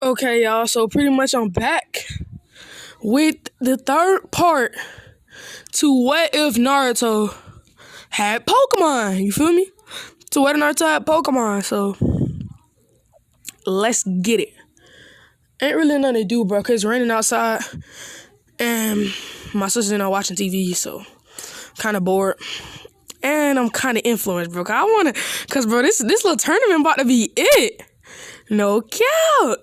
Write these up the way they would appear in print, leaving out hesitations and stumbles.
Okay, y'all, so pretty much I'm back with the third part to What If Naruto Had Pokemon. You feel me? To What If Naruto Had Pokemon. So let's get it. Ain't really nothing to do, bro, because it's raining outside and my sister's not watching TV, so kind of bored. And I'm kind of influenced, bro. Cause bro, this little tournament about to be it. No cap.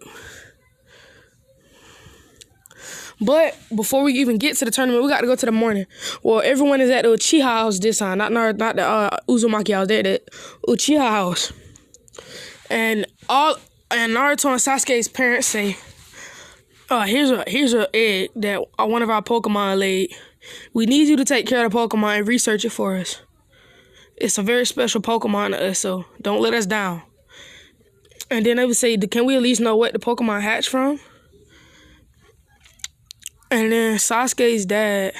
But before we even get to the tournament, we got to go to the morning. Well, everyone is at the Uchiha house this time, not the Uzumaki house. They're at the Uchiha house, and Naruto and Sasuke's parents say, here's a egg that one of our Pokemon laid. We need you to take care of the Pokemon and research it for us. It's a very special Pokemon to us, so don't let us down." And then they would say, "Can we at least know what the Pokemon hatched from?" And then Sasuke's dad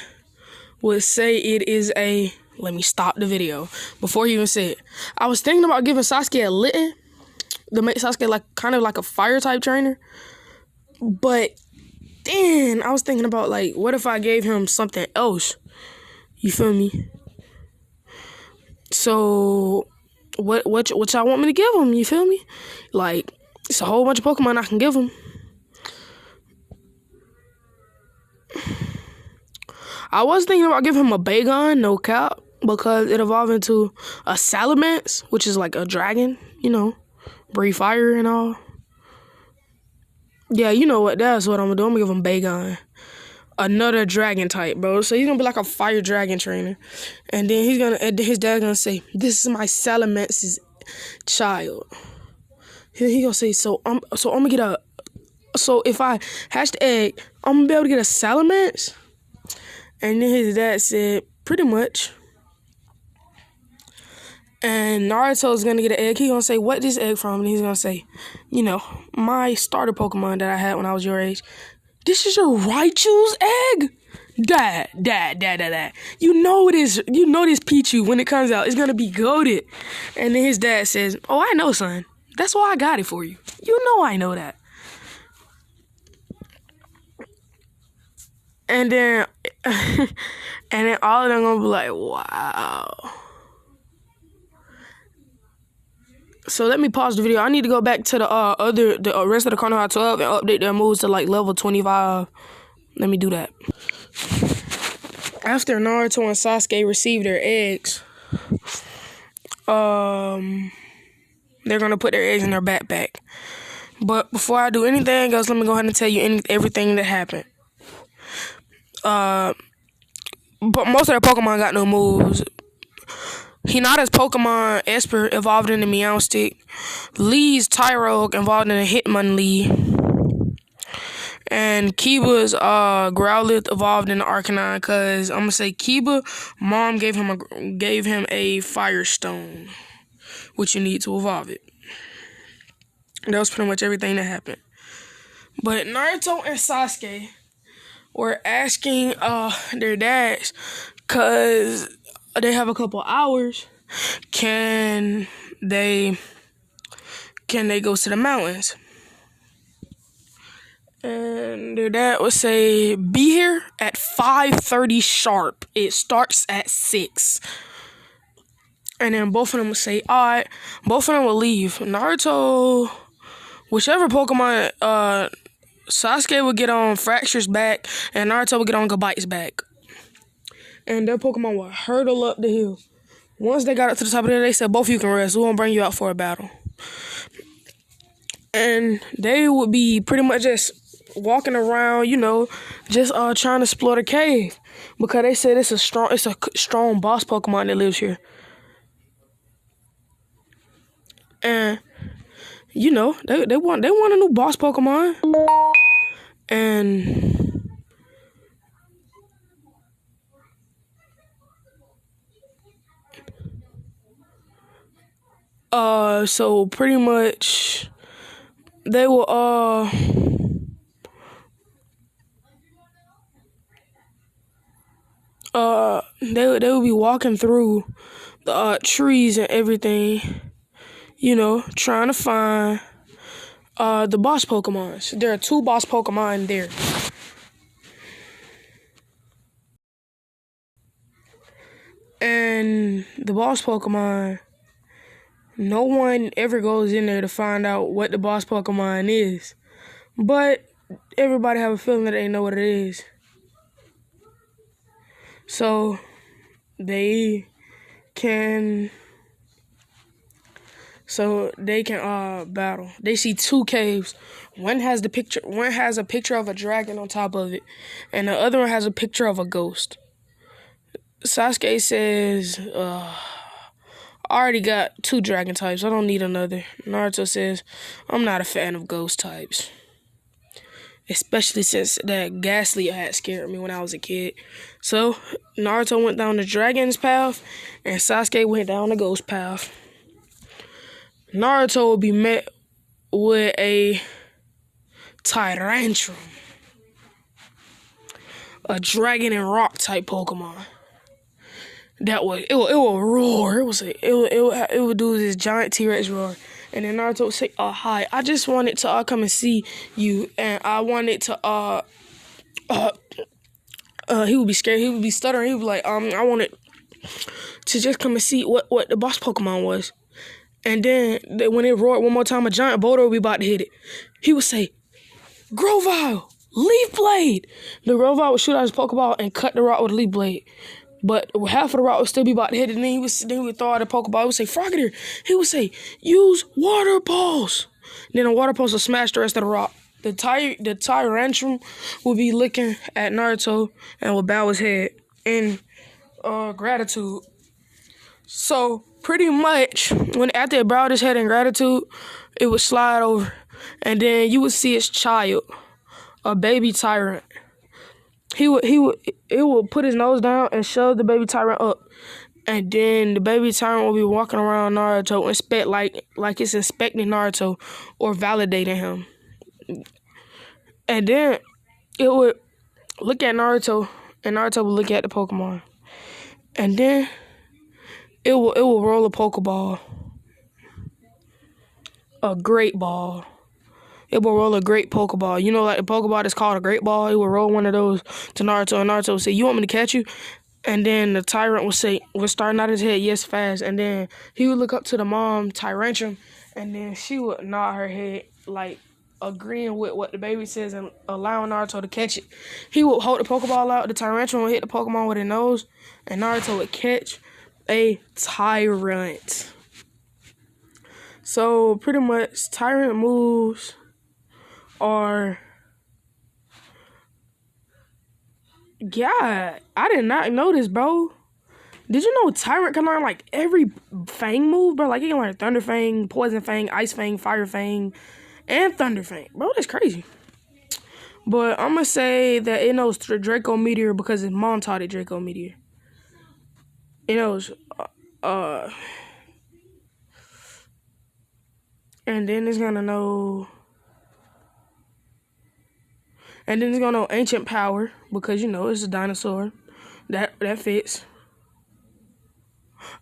would say it is a... Let me stop the video before he even said it. I was thinking about giving Sasuke a Litten to make Sasuke kind of like a fire type trainer. But then I was thinking about what if I gave him something else? You feel me? So what y'all want me to give him? You feel me? It's a whole bunch of Pokemon I can give him. I was thinking about giving him a Bagon, no cap, because it evolved into a Salamence, which is like a dragon, breathe fire and all. Yeah, you know what? That's what I'm gonna do. I'm gonna give him Bagon, another dragon type, bro. So he's gonna be like a fire dragon trainer, and then his dad's gonna say, "This is my Salamence's child." He gonna say, So I'm gonna get So if I hatch the egg, I'm gonna be able to get a Salamence." And then his dad said, "Pretty much." And Naruto's gonna get an egg. He's gonna say, "What this egg from?" And he's gonna say, "My starter Pokemon that I had when I was your age." "This is your Raichu's egg?" Dad. You know this Pichu, when it comes out, it's gonna be goated. And then his dad says, "Oh, I know, son. That's why I got it for you. You know I know that." And then all of them gonna be like, "Wow." So let me pause the video. I need to go back to the rest of the Konoha 12 and update their moves to level 25. Let me do that. After Naruto and Sasuke receive their eggs, they're gonna put their eggs in their backpack. But before I do anything else, let me go ahead and tell you everything that happened. But most of their Pokemon got no moves. Hinata's Pokemon Esper evolved into Meowstic. Lee's Tyrogue evolved into Hitmonlee. And Kiba's Growlithe evolved into Arcanine, because I'm gonna say Kiba, mom gave him a Firestone, which you need to evolve it. That was pretty much everything that happened. But Naruto and Sasuke were asking their dads, because they have a couple hours, can they go to the mountains? And their dad would say, "Be here at 5:30 sharp. It starts at 6. And then both of them would say, "All right." Both of them would leave. Naruto, whichever Pokemon, Sasuke would get on Fracture's back, and Naruto would get on Gabite's back. And their Pokemon would hurtle up the hill. Once they got up to the top of the hill, they said, "Both of you can rest. We won't bring you out for a battle." And they would be pretty much just walking around, just trying to explore the cave, because they said it's a strong boss Pokemon that lives here. And they want a new boss Pokemon. And so pretty much they will they would be walking through the trees and everything, trying to find The boss Pokemons. There are 2 boss Pokemon there. And the boss Pokemon, no one ever goes in there to find out what the boss Pokemon is. But everybody have a feeling that they know what it is. So they can battle. They see 2 caves. One has a picture of a dragon on top of it, and the other one has a picture of a ghost. Sasuke says, I already got 2 dragon types. I don't need another. Naruto says, I'm not a fan of ghost types. Especially since that ghastly had scared me when I was a kid. So, Naruto went down the dragon's path, and Sasuke went down the ghost path. Naruto will be met with a Tyrantrum. A dragon and rock type Pokemon. It will roar. It would do this giant T-Rex roar, and then Naruto would say, "Hi, I just wanted to come and see you, and I wanted to he would be scared. He would be stuttering. He would be like, I wanted to just come and see what the boss Pokemon was." And then when it roared one more time, a giant boulder would be about to hit it. He would say, "Grovyle, Leaf Blade." The Grovyle would shoot out his Pokeball and cut the rock with a Leaf Blade. But half of the rock would still be about to hit it, and then he would throw out a Pokeball. He would say, "Frogadier." He would say, "Use Water Pulse." Then a Water Pulse would smash the rest of the rock. The Tyrantrum would be looking at Naruto and would bow his head in gratitude. So pretty much, after it bowed his head in gratitude, it would slide over, and then you would see its child, a baby tyrant. It would put his nose down and shove the baby tyrant up, and then the baby tyrant will be walking around Naruto, inspect like it's inspecting Naruto or validating him. And then it would look at Naruto, and Naruto would look at the Pokemon, and then it will roll a Pokeball, a great ball. It will roll a great Pokeball. You know, like the Pokeball that's called a great ball. It will roll one of those to Naruto, and Naruto will say, "You want me to catch you?" And then the tyrant would start nodding his head, "Yes, fast." And then he would look up to the mom, Tyrantrum, and then she would nod her head, like agreeing with what the baby says and allowing Naruto to catch it. He would hold the Pokeball out, the Tyrantrum would hit the Pokemon with his nose, and Naruto would catch a Tyrant. So pretty much Tyrant moves are, yeah, I did not know this, bro. Did you know Tyrant can learn like every Fang move, bro? Like he can learn Thunder Fang, Poison Fang, Ice Fang, Fire Fang, and Thunder Fang. Bro, that's crazy. But I'm gonna say that it knows Draco Meteor because his mom taught it Draco Meteor. It knows and then it's gonna know Ancient Power because you know it's a dinosaur. That fits.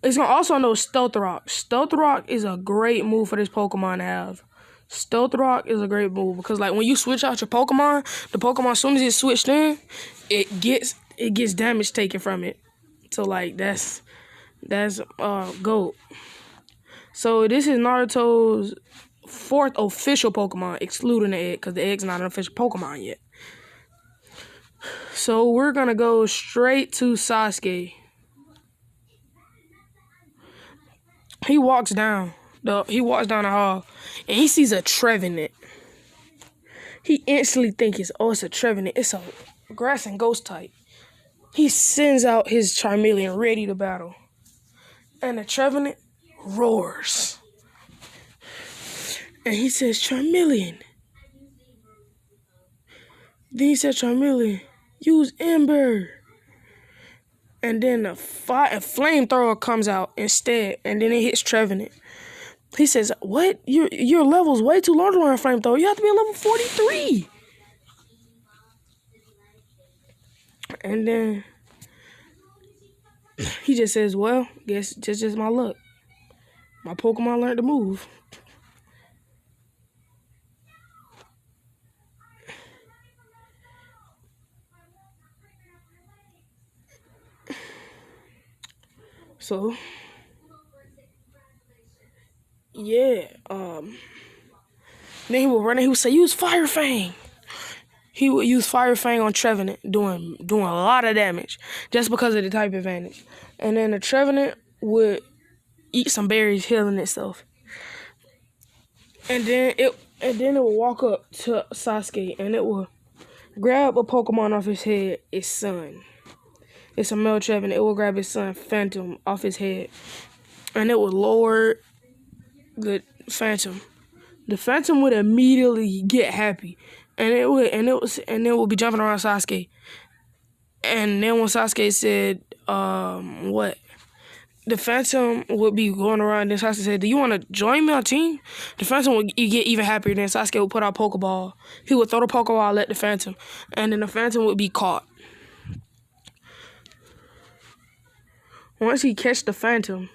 It's gonna also know Stealth Rock. Stealth Rock is a great move for this Pokemon to have. Stealth Rock is a great move because like when you switch out your Pokemon, the Pokemon as soon as it's switched in, it gets damage taken from it. So like that's GOAT. So this is Naruto's 4th official Pokemon, excluding the egg, because the egg's not an official Pokemon yet. So we're gonna go straight to Sasuke. He walks down the hall, and he sees a Trevenant. He instantly thinks it's a Trevenant. It's a grass and ghost type. He sends out his Charmeleon ready to battle, and the Trevenant roars. And he says, "Charmeleon." Then he said, "Charmeleon, use Ember." And then a flamethrower comes out instead, and then it hits Trevenant. He says, "What? Your level's way too low to learn flamethrower. You have to be a level 43." And then he just says, "Well, guess just my luck. My Pokemon learned to move." So yeah, then he would run and he would say, use Fire Fang. He would use Fire Fang on Trevenant, doing a lot of damage just because of the type advantage. And then the Trevenant would eat some berries, healing itself. And then it would walk up to Sasuke and it would grab a Pokemon off his head, its son. It's a male Trevenant. It will grab his son, Phantom, off his head. And it would lower the Phantom. The Phantom would immediately get happy. And it would be jumping around Sasuke. And then when Sasuke said, what? The Phantom would be going around, and Sasuke said, do you want to join my team? The Phantom would get even happier. Then Sasuke would put out Pokeball. He would throw the Pokeball at the Phantom. And then the Phantom would be caught. Once he catch the Phantom,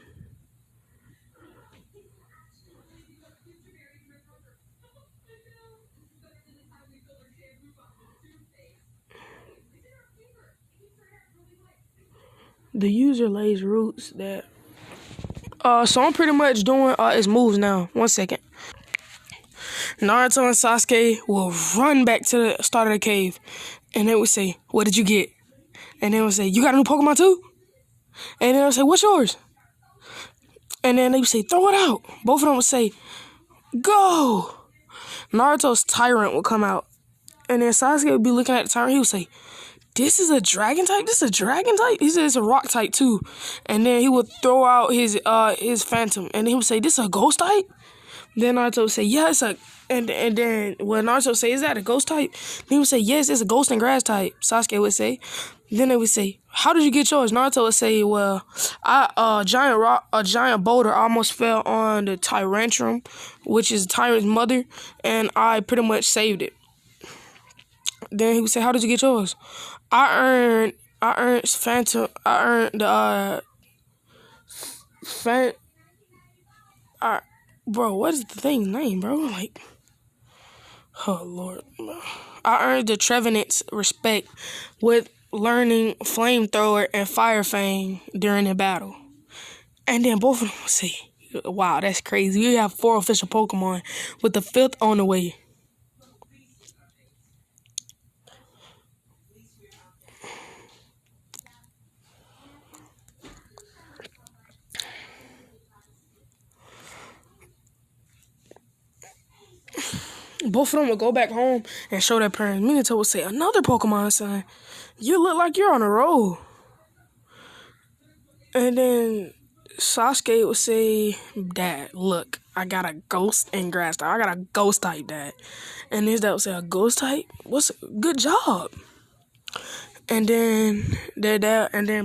the user lays roots that... So I'm pretty much doing his moves now. 1 second. Naruto and Sasuke will run back to the start of the cave. And they would say, what did you get? And they would say, you got a new Pokemon too? And then they would say, what's yours? And then they would say, throw it out. Both of them would say, go! Naruto's Tyrant would come out. And then Sasuke would be looking at the Tyrant. He would say, this is a dragon type? This is a dragon type? He said it's a rock type too. And then he would throw out his Phantom. And he would say, this is a ghost type? Then Naruto would say, yeah, it's a... And then when Naruto would say, is that a ghost type? Then he would say, yes, it's a ghost and grass type. Sasuke would say. Then they would say, how did you get yours? Naruto would say, well, a giant boulder almost fell on the Tyrantrum, which is Tyrant's mother, and I pretty much saved it. Then he would say, how did you get yours? I earned Phantom. I earned the bro, what is the thing's name, bro? Like, oh Lord, I earned the Trevenant's respect with learning Flamethrower and Fire Fang during the battle. And then both of them would say, wow, that's crazy. We have 4 official Pokemon with the 5th on the way. Both of them would go back home and show their parents. Minato would say, another Pokemon, son. You look like you're on a roll. And then Sasuke would say, Dad, look, I got a ghost and grass type. I got a ghost type, Dad. And his dad would say, a ghost type? What's good job? And then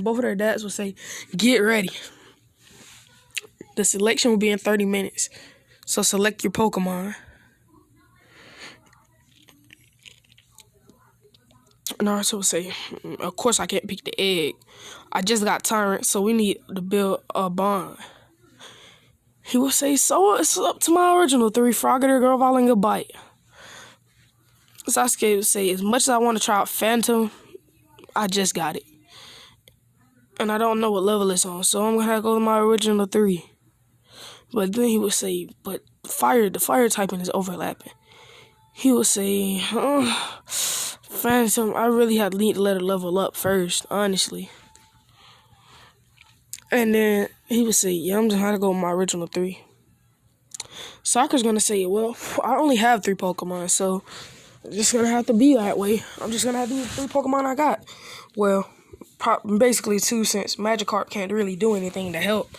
both of their dads would say, get ready. The selection will be in 30 minutes. So select your Pokemon. Naruto would say, of course I can't pick the egg. I just got Tyrant, so we need to build a bond. He would say, so it's up to my original 3, Frogger, Girl, Volley, a bite. Sasuke would say, as much as I want to try out Phantom, I just got it. And I don't know what level it's on, so I'm going to have to go to my original 3. But then he would say, but the fire typing is overlapping. He would say, Phantom, I really need to let her level up first, honestly. And then he would say, yeah, I'm just going to go with my original 3. Sakura's going to say, well, I only have 3 Pokemon, so it's just going to have to be that way. I'm just going to have to use 3 Pokemon I got. Well, basically 2, since Magikarp can't really do anything to help.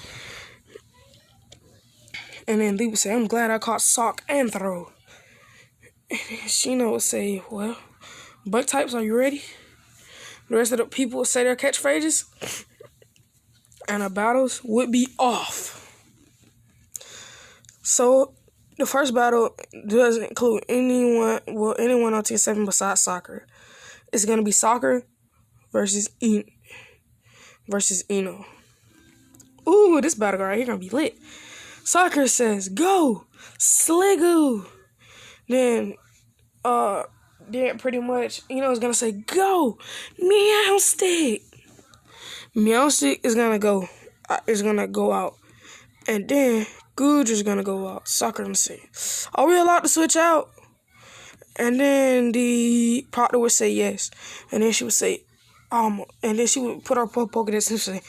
And then Lee would say, I'm glad I caught Sock and Throw. And Shino would say, well, bug types, are you ready? The rest of the people would say their catchphrases. And our battles would be off. So, the first battle doesn't include anyone on Team 7 besides Sakura. It's going to be Sakura versus Eno. Ooh, this battle right here going to be lit. Sakura says, go, Sliggoo. Then pretty much, Eno's going to say, go, Meowstick. Meowstick is going to go is gonna go out. And then Gudra's gonna go out. Sakura gonna say, "Are we allowed to switch out?" And then the proctor would say yes. And then she would say, and then she would put her Pokédex and say,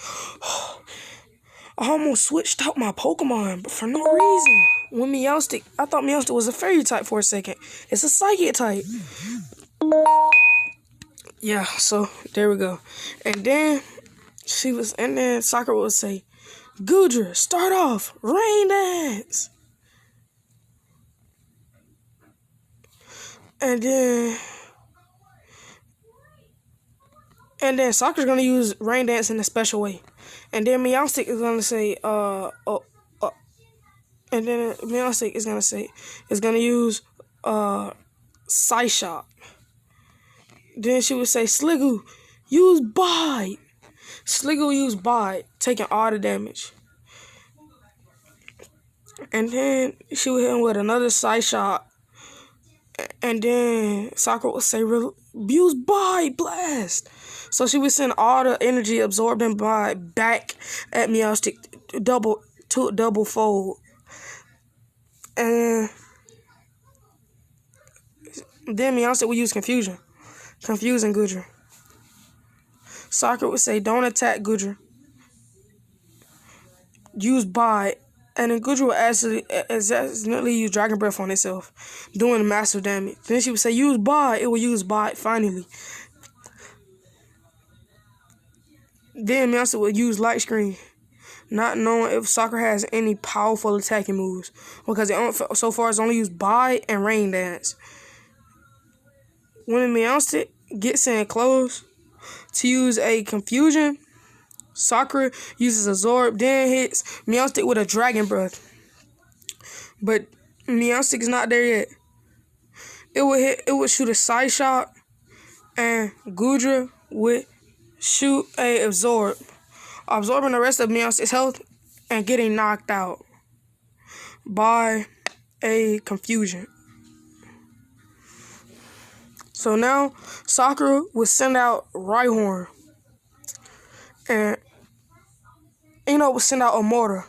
I almost switched out my Pokemon, but for no reason. When Meowstic, I thought Meowstic was a fairy type for a second. It's a psychic type. Yeah, so there we go. And then Sakura would say, Gudra, start off, rain dance. And then Sakura's gonna use rain dance in a special way. And then Meowstic is gonna say, and then Meowstic is gonna use Psy Shock. Then she would say, Sliggoo, use Bite. Sliggoo use Bite, taking all the damage. And then she would hit him with another Psy Shock. And then Sakura would say, use Bite, blast. So she would send all the energy absorbed in Bite back at Meowstic, double fold. And then Meowstic would use Confusion. Confusing Gudra. Sakura would say, don't attack Gudra. Use Bite. And then Gudra would accidentally use Dragon Breath on itself, doing massive damage. Then she would say, use Bite. It would use Bite, finally. Then Meowstic would use Light Screen, not knowing if Sakura has any powerful attacking moves, because so far it's only used Bite and Rain Dance. When Meowstic gets in close to use a Confusion, Sakura uses Absorb, then hits Meowstic with a Dragon Breath. But Meowstic is not there yet. It would shoot a Psy Shock, and Gudra would shoot a Absorb, absorbing the rest of Meowstic's health and getting knocked out by a Confusion. So now Sakura would send out Rhyhorn, and Eno would send out Amora.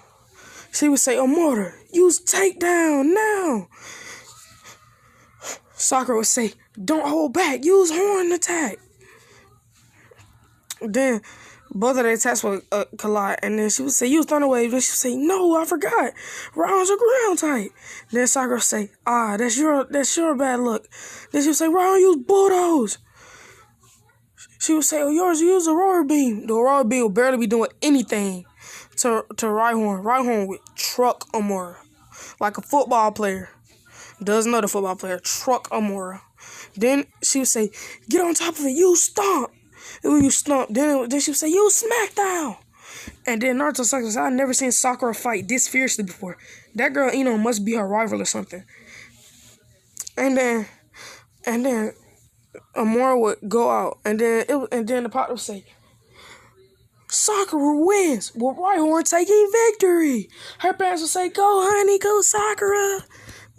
She would say, Amora, use Takedown now. Sakura would say, don't hold back, use Horn attack. Then both of their attacks would collide, and then she would say, use Thunder Wave. Then she would say, no, I forgot. Rhyhorn's a ground type. Then Sakura would say, that's your bad luck. Then she would say, Rhyhorn, use Bulldoze. She would say, yours use Aurora Beam. The Aurora Beam would barely be doing anything to Rhyhorn. Rhyhorn would truck Amora like a football player. Does another football player truck Amora. Then she would say, get on top of it, use Stomp. It would use Stomp. Then she would say, use Smackdown. And then Naruto Sakura said, I've never seen Sakura fight this fiercely before. That girl Eno must be her rival or something. And then Amora would go out, and then the pot would say, Sakura wins, with Rhyhorn taking victory. Her parents would say, go honey, go Sakura,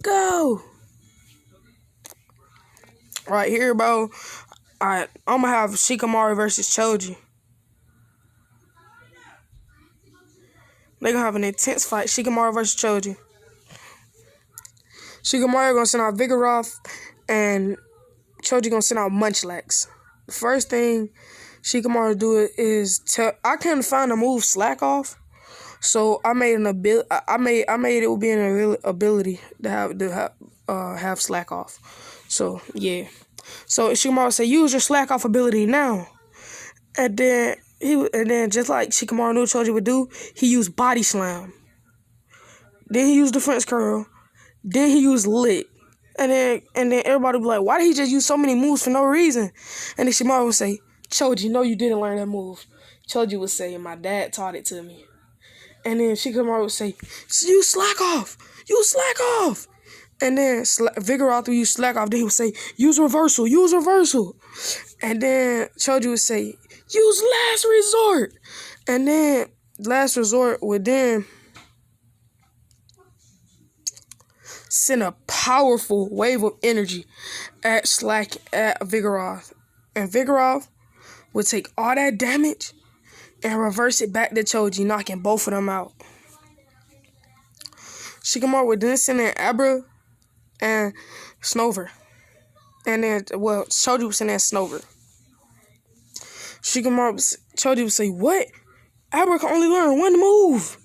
go. Right here, bro, I'm gonna have Shikamari versus Choji. They're gonna have an intense fight, Shikamari versus Choji. Shikamari gonna send out Vigoroth, and Choji gonna send out Munchlax. The first thing Shikamaru do is I couldn't find a move Slack Off, so I made an ability. I made it would be an ability to have Slack Off. So yeah, so Shikamaru said use your Slack Off ability now, and then just like Shikamaru knew Choji would do, he used Body Slam. Then he used Defense Curl. Then he used Lit. And then everybody would be like, why did he just use so many moves for no reason? And then Shikamaru would say, Choji, no, you didn't learn that move. Choji would say, my dad taught it to me. And then Shikamaru would say, use Slack Off. Use Slack Off. And then Vigoroth would use Slack Off. Then he would say, use Reversal. Use Reversal. And then Choji would say, use Last Resort. And then Last Resort would then send a powerful wave of energy at Vigoroth. And Vigoroth would take all that damage and reverse it back to Choji, knocking both of them out. Shikamari would then send in Abra and Snover. And then, well, Choji would send in Snover. Choji would say, what? Abra can only learn one move.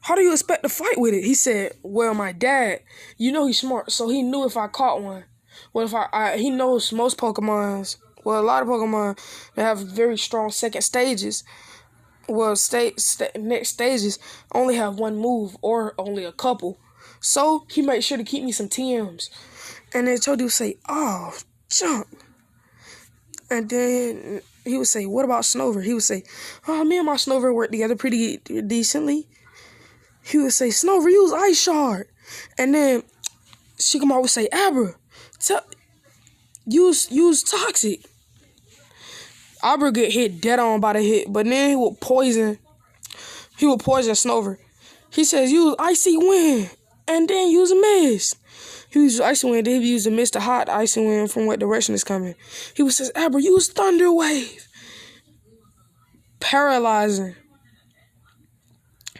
How do you expect to fight with it? He said, well, my dad, he's smart, so he knew if I caught one. Well, if he knows most Pokemons, well, a lot of Pokemon that have very strong second stages, well, next stages only have one move or only a couple. So he made sure to keep me some TMs. And then Choji would say, oh, jump. And then he would say, what about Snover? He would say, oh, me and my Snover work together pretty decently. He would say, Snover, use Ice Shard. And then Shikamari would say, Abra, use Toxic. Abra get hit dead on by the hit, but then he would poison Snover. He says, use Icy Wind, and then use a Mist. He uses Icy Wind, then he use a Mist to hot Icy Wind from what direction it's coming. He would say, Abra, use Thunder Wave. Paralyzing.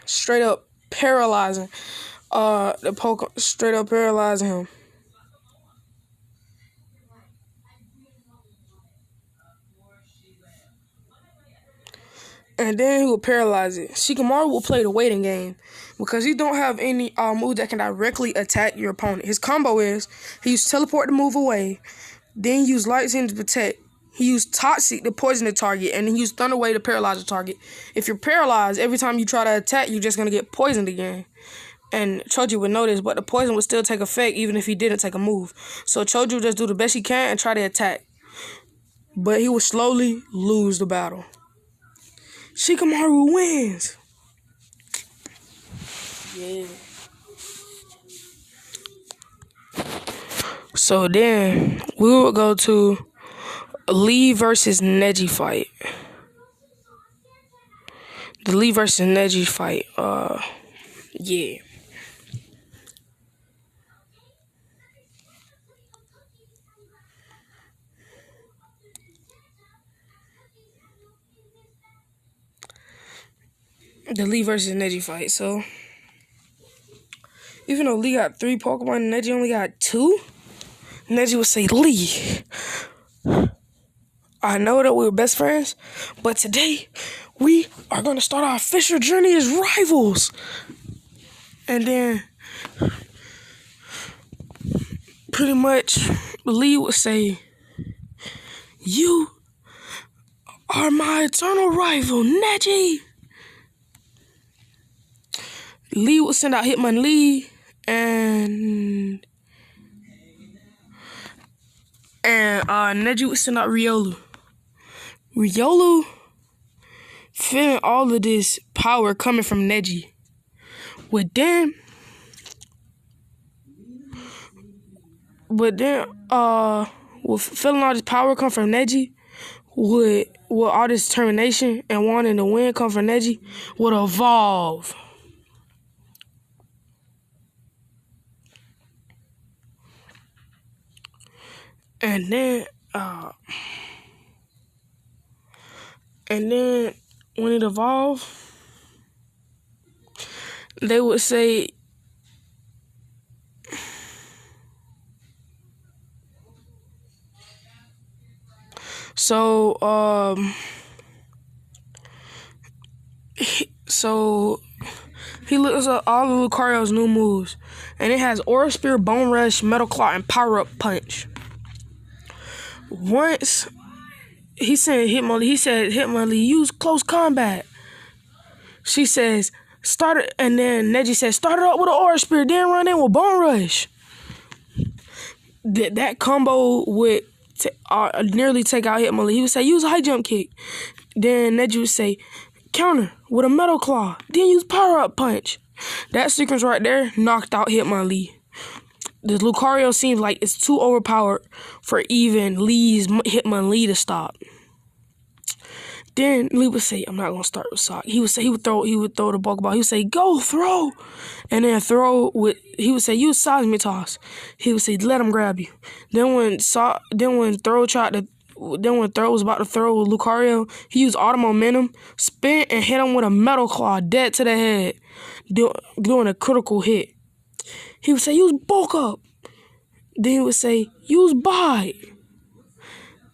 Straight up paralyzing. Straight up paralyzing him. And then he will paralyze it. Shikamari will play the waiting game because he don't have any move that can directly attack your opponent. His combo is he used Teleport to move away, then use Light Scene to protect. He used Toxic to poison the target, and then he used Thunder Wave to paralyze the target. If you're paralyzed, every time you try to attack, you're just going to get poisoned again. And Choji would know this, but the poison would still take effect even if he didn't take a move. So Choji would just do the best he can and try to attack. But he would slowly lose the battle. Shikamaru wins. Yeah. So then we will go to Lee versus Nedji Fight. The Lee versus Nedji Fight. Yeah. The Lee versus Nedji Fight. So, even though Lee got 3 Pokemon and Nedji only got 2, Nedji would say, Lee, I know that we were best friends, but today we are going to start our official journey as rivals. And then, pretty much, Lee would say, you are my eternal rival, Nedji. Lee would send out Hitmonlee and Nedji would send out Riolu. Riolu, feeling all of this power coming from Nedji, would then with feeling all this power come from Nedji, would all this determination and wanting to win come from Nedji, would evolve. And then when it evolved, they would say, he looks at all of Lucario's new moves, and it has Aura Spear, Bone Rush, Metal Claw, and Power Up Punch. Once he said Hitmonlee, use close combat. She says, start it, and then Nedji says, start it up with an Aura Spear, then run in with Bone Rush. That combo would nearly take out Hitmonlee. He would say, use a high jump kick. Then Nedji would say, counter with a Metal Claw, then use Power Up Punch. That sequence right there knocked out Hitmonlee. The Lucario seems like it's too overpowered for even Lee's Hitmonlee to stop. Then Lee would say, I'm not gonna start with Sock. He would throw the Pokeball. He would say, go throw. And then he would say, use Seismic Toss. He would say, let him grab you. Then when Throw tried to then when Throw was about to throw Lucario, he used auto momentum, spin, and hit him with a metal claw dead to the head, doing a critical hit. He would say, use bulk up. Then he would say, use bite.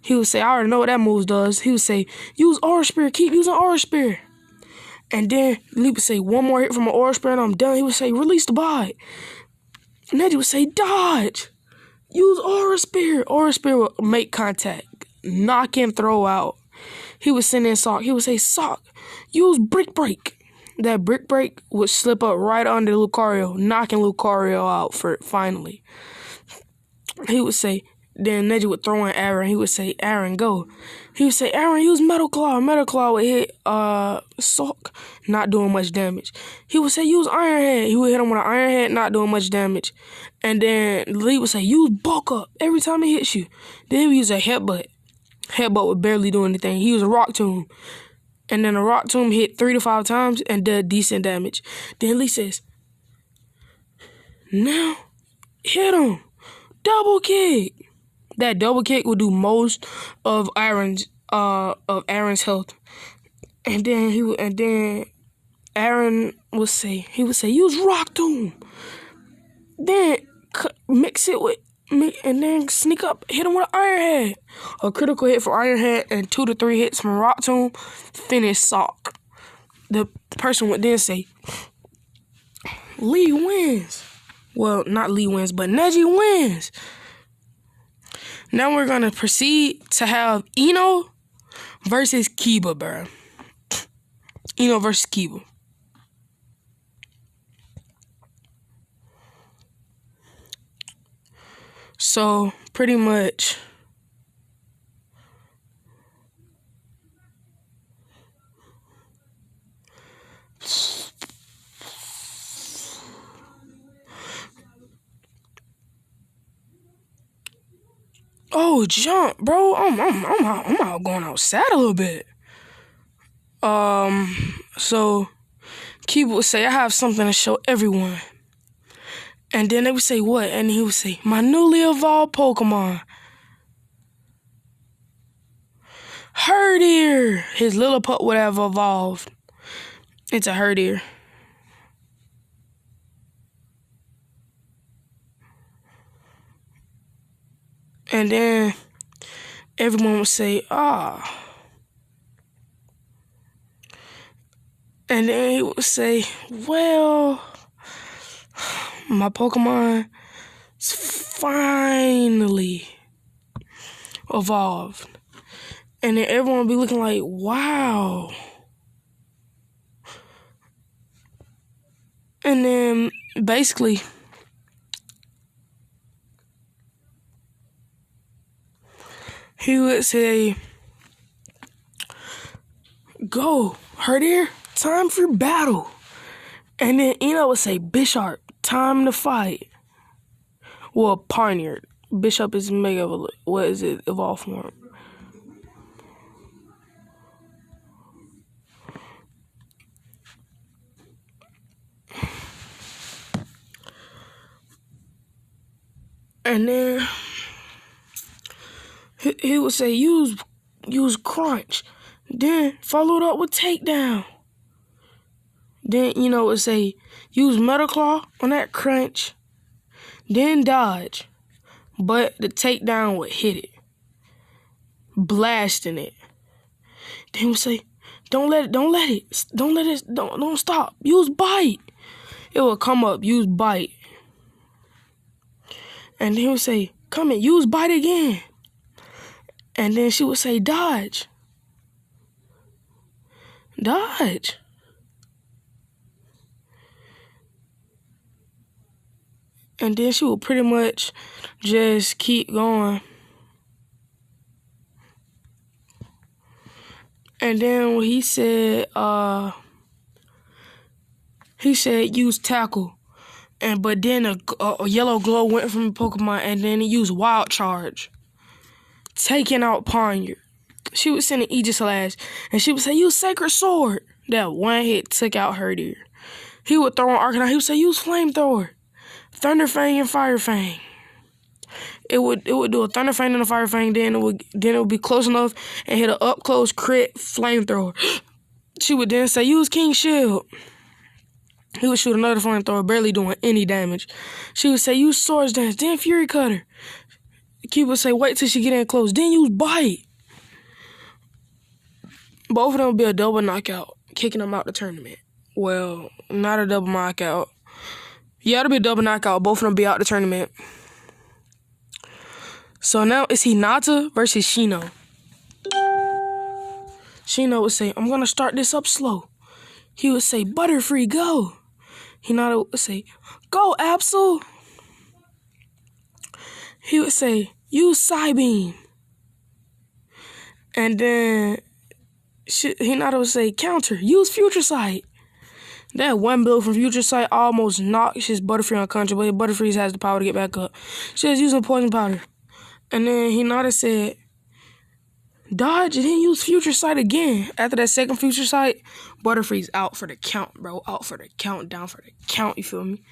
He would say, I already know what that move does. He would say, use Aura Spear, keep using Aura Spear. And then Lee would say, one more hit from an Aura Spear and I'm done. He would say, release the bite. Nedji would say, dodge. Use Aura Spear. Aura Spear would make contact, knock and throw out. He would send in Sock. He would say, Sock, use Brick Break. That Brick Break would slip up right under Lucario, knocking Lucario out for finally. He would say, then Nedji would throw in Aaron. He would say, Aaron, go. He would say, Aaron, use Metal Claw. Metal Claw would hit Sock, not doing much damage. He would say, use Iron Head. He would hit him with an Iron Head, not doing much damage. And then Lee would say, use Bulk Up every time he hits you. Then he would use a Headbutt. Headbutt would barely do anything. He used a Rock Tomb. And then a Rock Tomb hit 3 to 5 times and did decent damage. Then Lee says, now hit him. Double kick. That double kick would do most of Aaron's health. And then Aaron would say, use Rock Tomb. Then mix it with and then sneak up, hit him with an Iron Head. A critical hit for Iron Head and 2 to 3 hits from Rock Tomb. Finish Sock. The person would then say, Lee wins. Well, not Lee wins, but Nedji wins. Now we're going to proceed to have Eno versus Kiba, bro. Eno versus Kiba. So, pretty much, oh, jump, bro. I'm out going outside a little bit. So Kiba would say, I have something to show everyone. And then they would say, what? And he would say, my newly evolved Pokemon. Herdier. His Lilliput would have evolved into Herdier. And then everyone would say, ah. And then he would say, well, my Pokemon is finally evolved. And then everyone would be looking like, wow. And then basically, he would say, go, Herdier, time for battle. And then Eno would say, Bishop, time to fight. Well, Pioneer. Bishop is Mega, what is it, evolved form? And then he would say, use Crunch. Then followed up with Takedown. Then, would say, use Metal Claw on that Crunch. Then dodge. But the Takedown would hit it. Blasting it. Then he would say, don't stop. Use Bite. It would come up, use Bite. And he would say, come in, use Bite again. And then she would say, dodge. Dodge. And then she would pretty much just keep going. And then when he said use Tackle. But then a yellow glow went from Pokemon, and then he used Wild Charge, taking out Pioneer. She would send an Aegislash, and she would say, use Sacred Sword. That one hit took out Herdier. He would throw an Arcanine. He would say, use Flamethrower, Thunder Fang and Fire Fang. it would do a thunder fang and a fire fang. Then it would be close enough and hit an up close crit flamethrower. She would then say, use King Shield. He would shoot another flamethrower, barely doing any damage. She would say, use Swords Dance, then Fury Cutter. Kiba would say, wait till she get in close, then use Bite. Both of them would be a double knockout, kicking them out the tournament. Well, not a double knockout. Yeah, it'll be a double knockout. Both of them be out the tournament. So now it's Hinata versus Shino. Shino would say, I'm going to start this up slow. He would say, Butterfree, go. Hinata would say, go, Absol. He would say, use Psybeam. And then Hinata would say, counter, use Future Sight. That one build from Future Sight almost knocks his Butterfree unconscious, but Butterfree has the power to get back up. She was using Poison Powder. And then Hinata said, dodge, and then use Future Sight again. After that second Future Sight, Butterfree's out for the count, bro. Out for the count, down for the count, you feel me?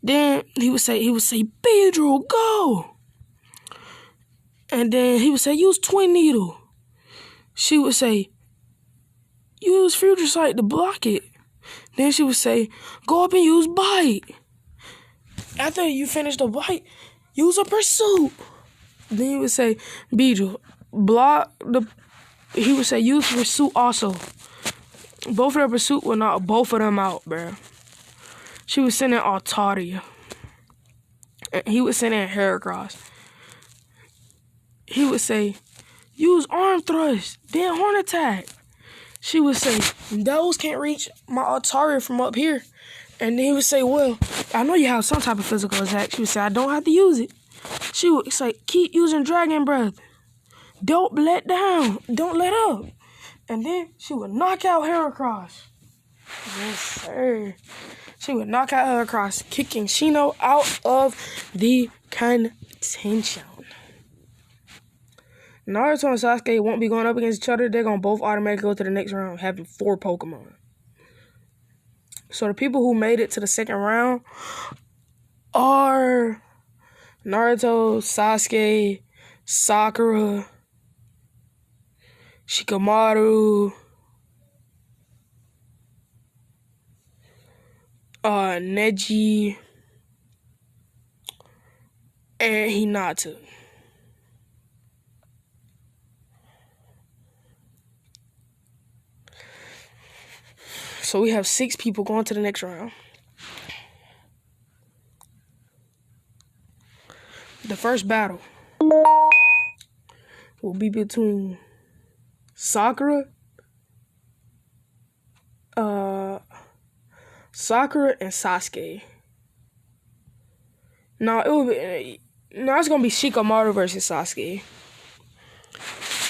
Then he would say, Beedrill, go! And then he would say, use Twin Needle. She would say, use Future Sight to block it. Then she would say, go up and use Bite. After you finish the Bite, use a Pursuit. Then he would say, Beedrill, block the... He would say, use Pursuit also. Both of their Pursuit will knock both of them out, bro. She would send in Altaria. And he would send in Heracross. He would say, use Arm Thrust, then Horn Attack. She would say, those can't reach my Altaria from up here. And then he would say, well, I know you have some type of physical attack. She would say, I don't have to use it. She would say, keep using Dragon Breath. Don't let down. Don't let up. And then she would knock out Heracross. Yes, sir. She would knock out Heracross, kicking Shino out of the contention. Naruto and Sasuke won't be going up against each other. They're going to both automatically go to the next round, having 4 Pokemon. So the people who made it to the second round are Naruto, Sasuke, Sakura, Shikamaru, Nedji, and Hinata. So we have 6 people going to the next round. The first battle will be between Sakura and Sasuke. It's gonna be Shikamaru versus Sasuke.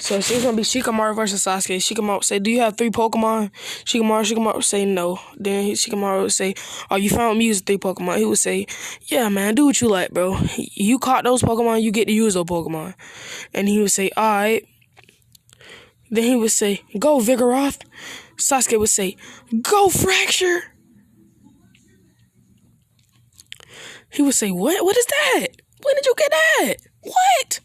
So it's gonna be Shikamari versus Sasuke. Shikamaru would say, do you have 3 Pokemon? Shikamaru would say no. Then Shikamaru would say, are you fine with me using 3 Pokemon? He would say, yeah, man, do what you like, bro. You caught those Pokemon, you get to use those Pokemon. And he would say, alright. Then he would say, go Vigoroth. Sasuke would say, go Fracture. He would say, what is that? When did you get that? What?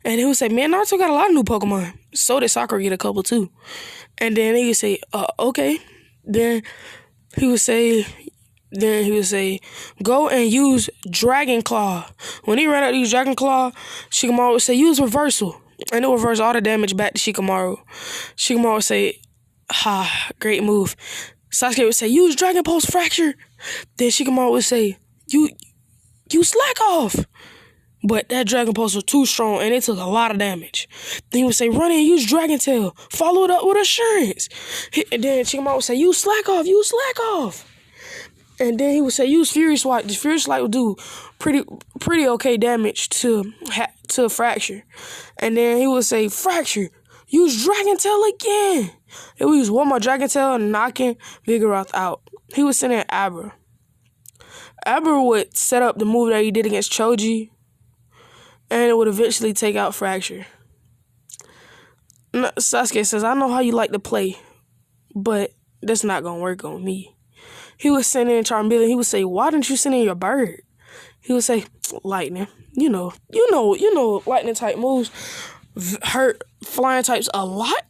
And he would say, man, Naruto got a lot of new Pokemon. So did Sakura get a couple too. And then he would say, okay. Then he would say, go and use Dragon Claw. When he ran out to use Dragon Claw, Shikamaru would say, use Reversal. And it would reverse all the damage back to Shikamaru. Shikamaru would say, great move. Sasuke would say, use Dragon Pulse Fracture. Then Shikamaru would say, you slack off. But that Dragon Pulse was too strong and it took a lot of damage. Then he would say, run in, use Dragon Tail. Follow it up with Assurance. And then Shikamaru would say, you slack off. And then he would say, use Fury Swipe. The Fury Swipe would do pretty okay damage to Fracture. And then he would say, Fracture, use Dragon Tail again. He would use one more Dragon Tail, knocking Vigoroth out. He would send in Abra. Abra would set up the move that he did against Choji, and it would eventually take out Fracture. Sasuke says, I know how you like to play, but that's not going to work on me. He would send in Charmeleon. He would say, why didn't you send in your bird? he would say, lightning. You know, lightning type moves hurt flying types a lot.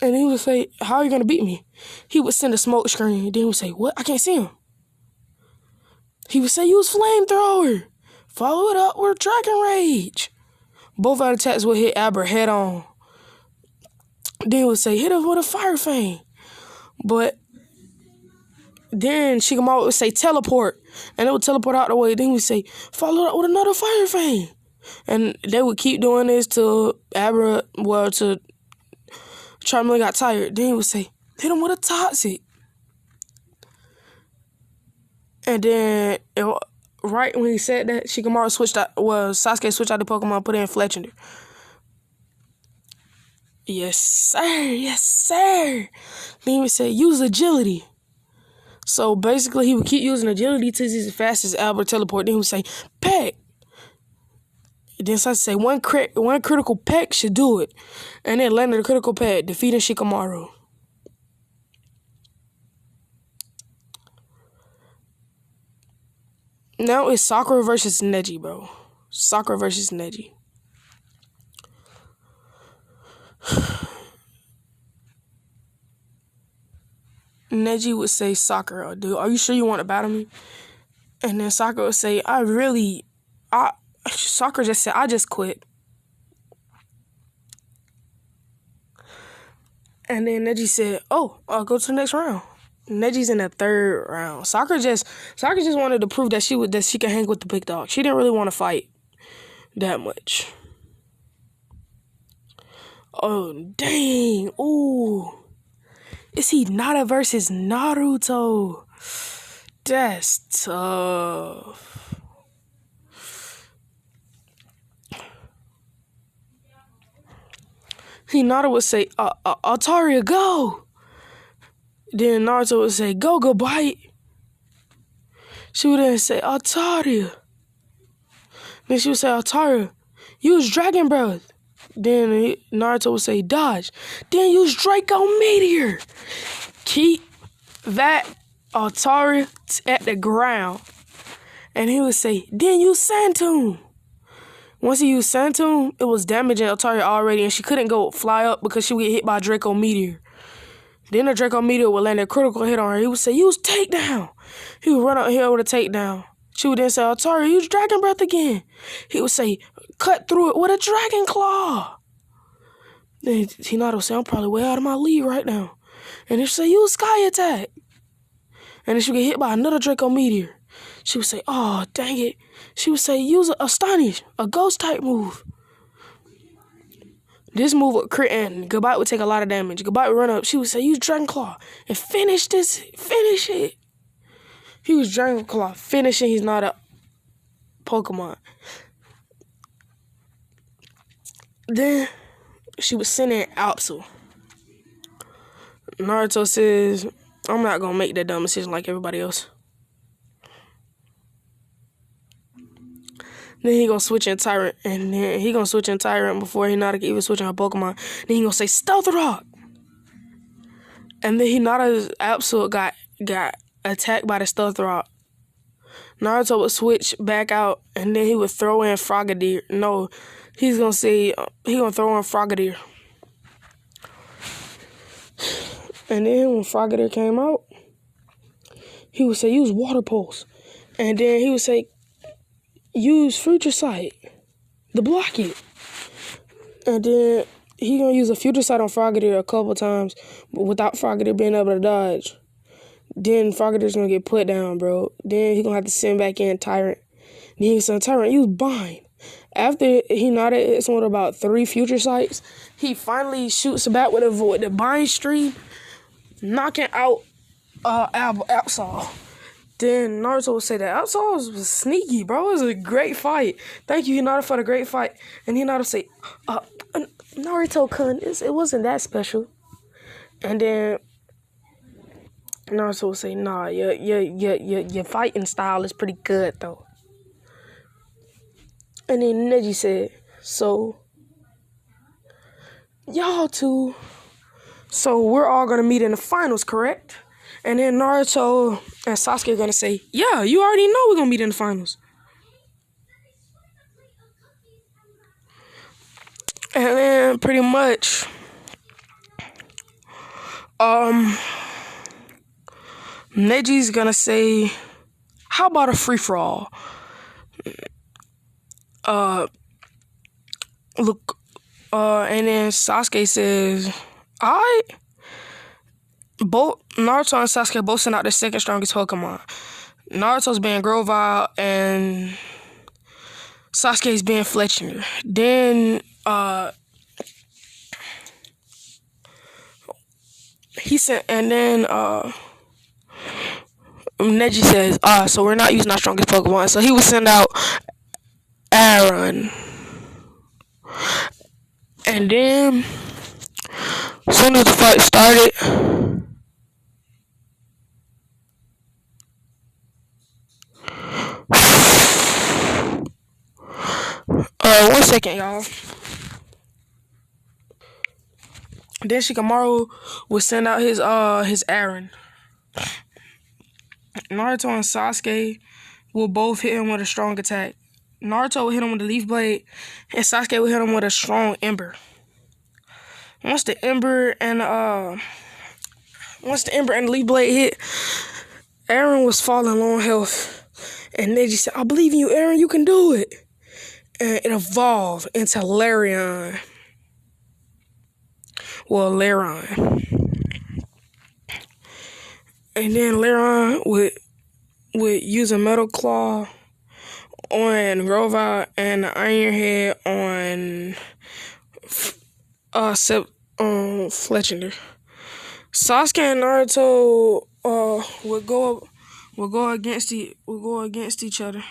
And he would say, how are you going to beat me? He would send a smoke screen. Then he would say, what? I can't see him. He would say, use flamethrower. Follow it up with Dragon Rage. Both our attacks would hit Abra head on. Then he would say, hit him with a Fire Fang. But then Shikamari would say, teleport. And it would teleport out the way. Then he would say, follow it up with another Fire Fang. And they would keep doing this till Abra, till Charmeleon got tired. Then he would say, hit him with a Toxic. And then, right when he said that, Shikamaru switched out, Sasuke switched out the Pokemon, put in Fletchinder. Yes, sir. Yes, sir. Then he would say, use agility. So basically, he would keep using agility till he's as fast as Albert teleport. Then he would say, peck. Then Sasuke say, one critical peck should do it. And then landed a critical peck, defeating Shikamaru. Now it's Sakura versus Nedji, bro. Sakura versus Nedji. Nedji would say, Sakura, dude, are you sure you want to battle me? And then Sakura would say, Sakura just said, I just quit. And then Nedji said, oh, I'll go to the next round. Neji's in the third round. Sakura just wanted to prove that she can hang with the big dog. She didn't really want to fight that much. Oh, dang. Ooh. It's Hinata versus Naruto. That's tough. Hinata would say, Altaria, go. Then Naruto would say, go, bite. She would then say, Altaria. Then she would say, Altaria, use Dragon Breath. Then Naruto would say, dodge. Then use Draco Meteor. Keep that Altaria at the ground. And he would say, then use Sand Tomb. Once he used Sand Tomb, it was damaging Altaria already, and she couldn't go fly up because she would get hit by Draco Meteor. Then the Draco Meteor would land a critical hit on her. He would say, use Takedown. He would run up here with a Takedown. She would then say, Altaria, use Dragon Breath again. He would say, cut through it with a Dragon Claw. Then Hinata would say, I'm probably way out of my league right now. And then she would say, use Sky Attack. And then she would get hit by another Draco Meteor. She would say, oh, dang it. She would say, use Astonish, a ghost type move. This move would crit and Goodbye would take a lot of damage. Goodbye would run up. She would say, use Dragon Claw and finish it. He was Dragon Claw finishing. He's not a Pokemon. Then she was sending Absol. Naruto says, I'm not going to make that dumb decision like everybody else. Then he gonna switch in Tyrant, and then he gonna switch in Tyrant before Hinata can even switch in her Pokemon. Then he gonna say Stealth Rock, and then Hinata's Absol got attacked by the Stealth Rock. Naruto would switch back out, and then he would throw in Frogadier. No, he's gonna say he gonna throw in Frogadier, and then when Frogadier came out, he would say use Water Pulse, and then he would say use Future Sight to block it. And then he gonna use a Future Sight on Frogadier a couple times without Frogadier being able to dodge. Then Frogadier's gonna get put down, bro. Then he gonna have to send back in Tyrant. Then he said, Tyrant, use Bind. After Hinata hits one with about 3 Future Sights, he finally shoots back with the Bind Stream, knocking out Absol. Then Naruto would say that Absol was sneaky, bro. It was a great fight. Thank you, Hinata, for the great fight. And Hinata would say, Naruto-kun, it wasn't that special. And then Naruto would say, nah, your fighting style is pretty good, though. And then Nedji said, so, y'all two, so we're all going to meet in the finals, correct? And then Naruto and Sasuke are going to say, yeah, you already know we're going to meet in the finals. And then pretty much, Neji's gonna say, "How about a free for all?" Look, and then Sasuke says, "Alright." Both Naruto and Sasuke both send out their second strongest Pokemon. Naruto's being Grovyle and Sasuke's being Fletchinder. Then he said, and then Neji says, so we're not using our strongest Pokemon. So he would send out Aaron. And then as soon as the fight started, one second, y'all. Then Shikamaru would send out his Aaron. Naruto and Sasuke will both hit him with a strong attack. Naruto would hit him with a leaf blade, and Sasuke would hit him with a strong ember. Once the ember and the leaf blade hit, Aaron was falling low on health, and Neji said, "I believe in you, Aaron. You can do it." And it evolved into Larion. Well, Larion. And then Larion would use a metal claw on Grovyle and the iron head on Fletchinder. Sasuke and Naruto would go against each other.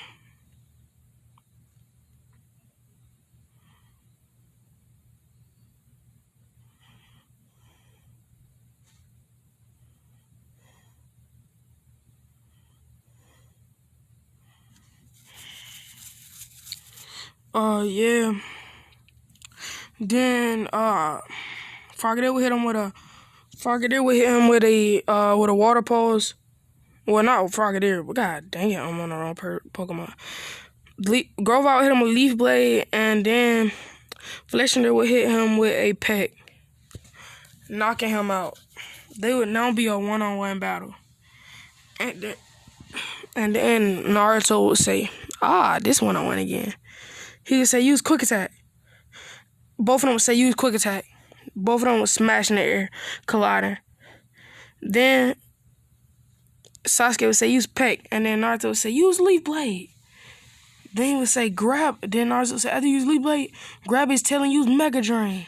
Yeah. Then Frogadier would hit him with a water pose. Well, not Frogadier, but god dang it, I'm on the wrong Pokemon. Grovyle would hit him with Leaf Blade, and then Fletchinder would hit him with a peck, knocking him out. They would now be a one-on-one battle. And then Naruto would say, this one-on-one again. He would say, use quick attack. Both of them would say, use quick attack. Both of them would smash in the air, colliding. Then Sasuke would say, use peck. And then Naruto would say, use Leaf Blade. Then he would say, Then Naruto would say, after you use Leaf Blade, grab his tail and use Mega Drain.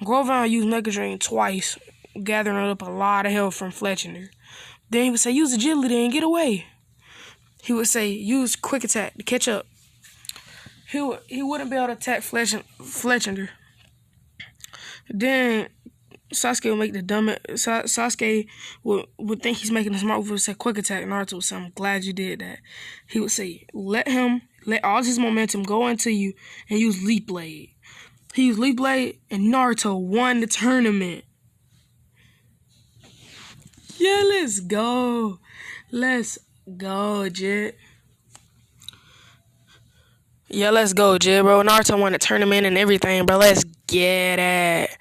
Grovyle used Mega Drain twice, gathering up a lot of health from Fletchinder. Then he would say, use Agility and get away. He would say, use quick attack to catch up. He wouldn't be able to attack Fletchinder. Then Sasuke would make the dumb. Sasuke would think he's making a smart move. Would say quick attack. Naruto would say, "I'm glad you did that." He would say, let all his momentum go into you and use Leaf Blade. He used Leaf Blade and Naruto won the tournament. Yeah, let's go. Let's go, Jet. Yeah, let's go, Jet, bro. Naruto won the tournament and everything, bro. Let's get it.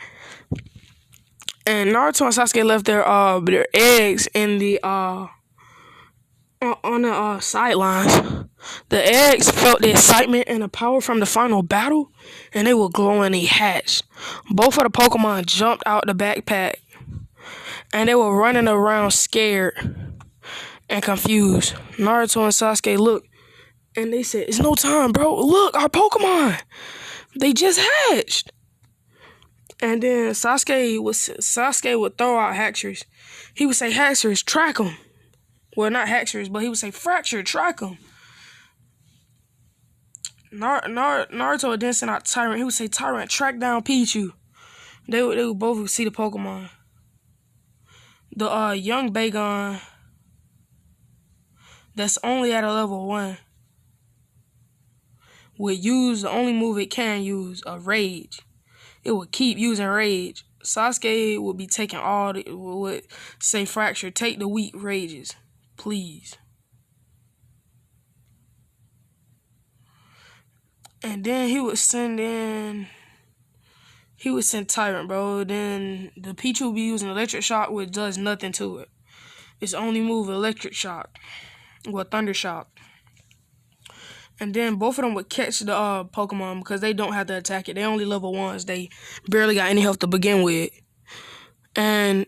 And Naruto and Sasuke left their eggs in the on the sidelines. The eggs felt the excitement and the power from the final battle, and they were glowing. They hatched. Both of the Pokemon jumped out the backpack, and they were running around scared and confused. Naruto and Sasuke looked, and they said, "It's no time, bro. Look, our Pokemon. They just hatched." And then Sasuke would throw out Haxorus. He would say, "Haxorus, track him." Well, not Haxorus, but he would say, "Fracture, track him." Naruto would then send out Tyrant. He would say, "Tyrant, track down Pichu." They would both see the Pokemon. The young Bagon that's only at a level 1 would use the only move it can use, a Rage. It would keep using Rage. Sasuke would be taking would say, "Fracture, take the weak Rages, please." And then he would send in he would send Tyrant, bro. Then the Pichu would be using Electric Shock, which does nothing to it. Its only move, Electric Shock. Well, Thunder Shock. And then both of them would catch the Pokemon because they don't have to attack it. They only level 1s. They barely got any health to begin with. And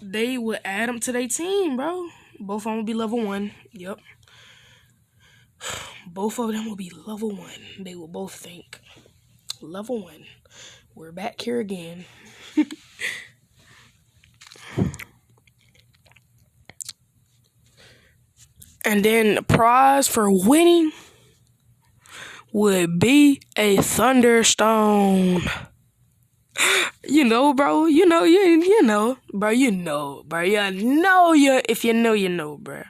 they would add them to their team, bro. Both of them would be level 1. Yep. Both of them will be level 1. They will both think. Level 1. We're back here again. And then the prize for winning would be a Thunderstone. You know, bro. You know. Bro, you know. Bro, if you know, you know, bro.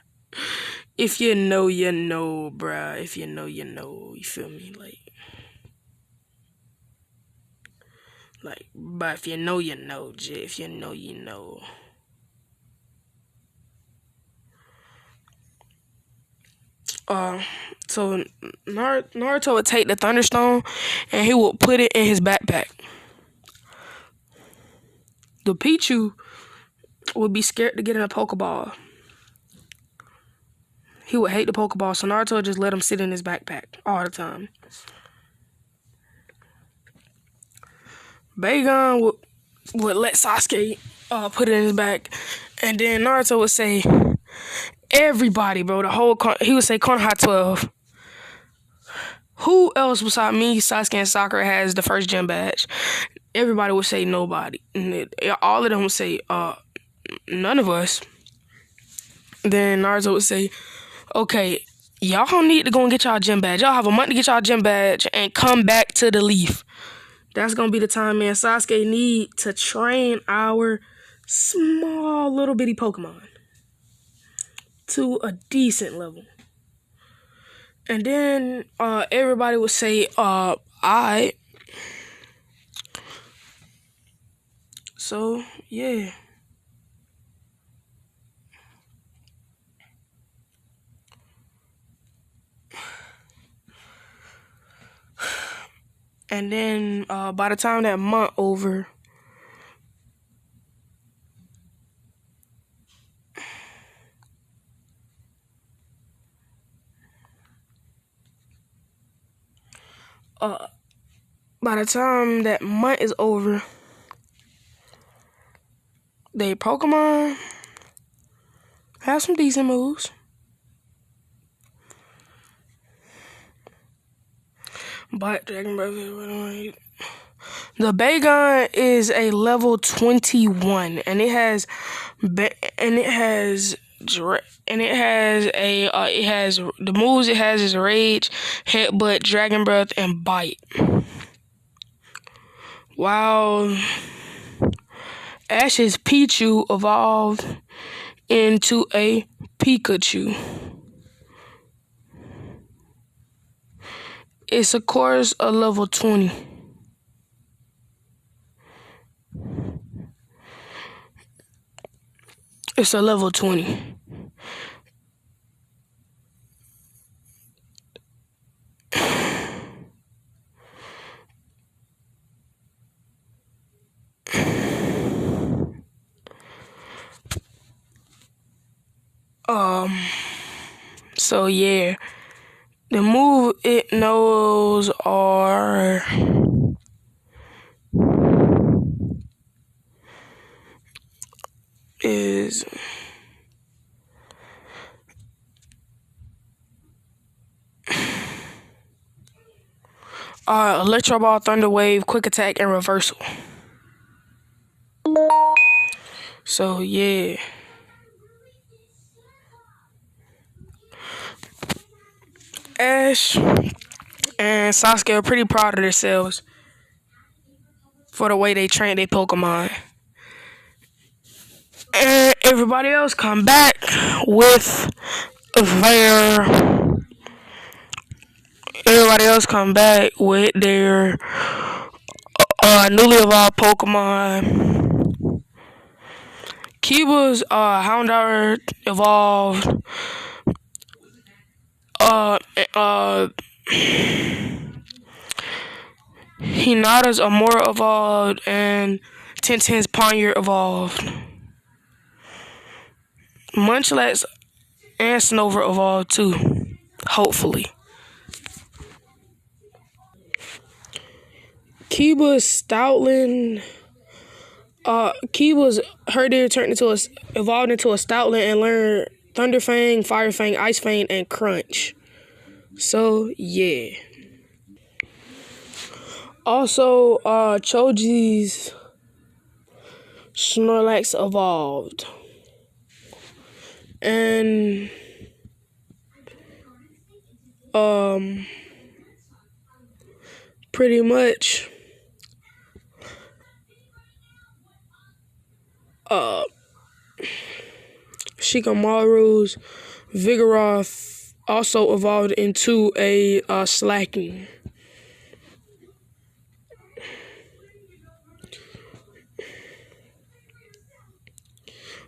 If you know, you know, bro. If you know, you know. You feel me? But if you know, you know, J. If you know, you know. So Naruto would take the Thunderstone and he would put it in his backpack. The Pichu would be scared to get in a Pokeball. He would hate the Pokeball, so Naruto would just let him sit in his backpack all the time. Bagon would let Sasuke put it in his back, and then Naruto would say, everybody, bro, he would say Konoha 12. Who else beside me, Sasuke, and Sakura has the first gym badge? Everybody would say nobody. And all of them would say, none of us. Then Naruto would say, okay, y'all don't need to go and get y'all gym badge. Y'all have a month to get y'all gym badge and come back to the Leaf. That's going to be the time, man. Sasuke need to train our small little bitty Pokemon to a decent level. And then everybody would say, I. So, yeah. And then by the time that month over, is over, they Pokemon have some decent moves. But Dragon Breath, the Bagon is a level 21, and it has the moves it has is Rage, Headbutt, Dragon Breath, and Bite. While Ash's Pichu evolved into a Pikachu. It's of course a level 20. It's a level 20. So yeah, the move it knows is Electro Ball, Thunder Wave, Quick Attack, and Reversal. So yeah. Ash and Sasuke are pretty proud of themselves for the way they train their Pokemon. And everybody else come back with their newly evolved Pokemon. Kiba's Houndour evolved. Hinata's Amora evolved, and Tenten's Poniard evolved. Munchlax and Snover evolved too. Hopefully. Kiba's Stoutland. Kiba's Herdier evolved into a Stoutland and learned Thunder Fang, Fire Fang, Ice Fang, and Crunch. So yeah. Also, Choji's Snorlax evolved. And pretty much Shikamaru's Vigoroth also evolved into a Slacking.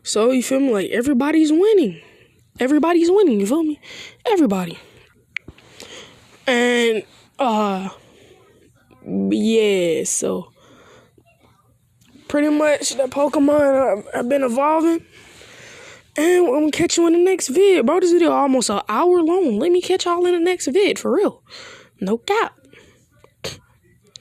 So you feel me? Like everybody's winning. Everybody's winning, you feel me? Everybody. And yeah, so pretty much the Pokemon have been evolving. And I'm gonna catch you in the next vid, bro. This video almost an hour long. Let me catch y'all in the next vid, for real. No cap.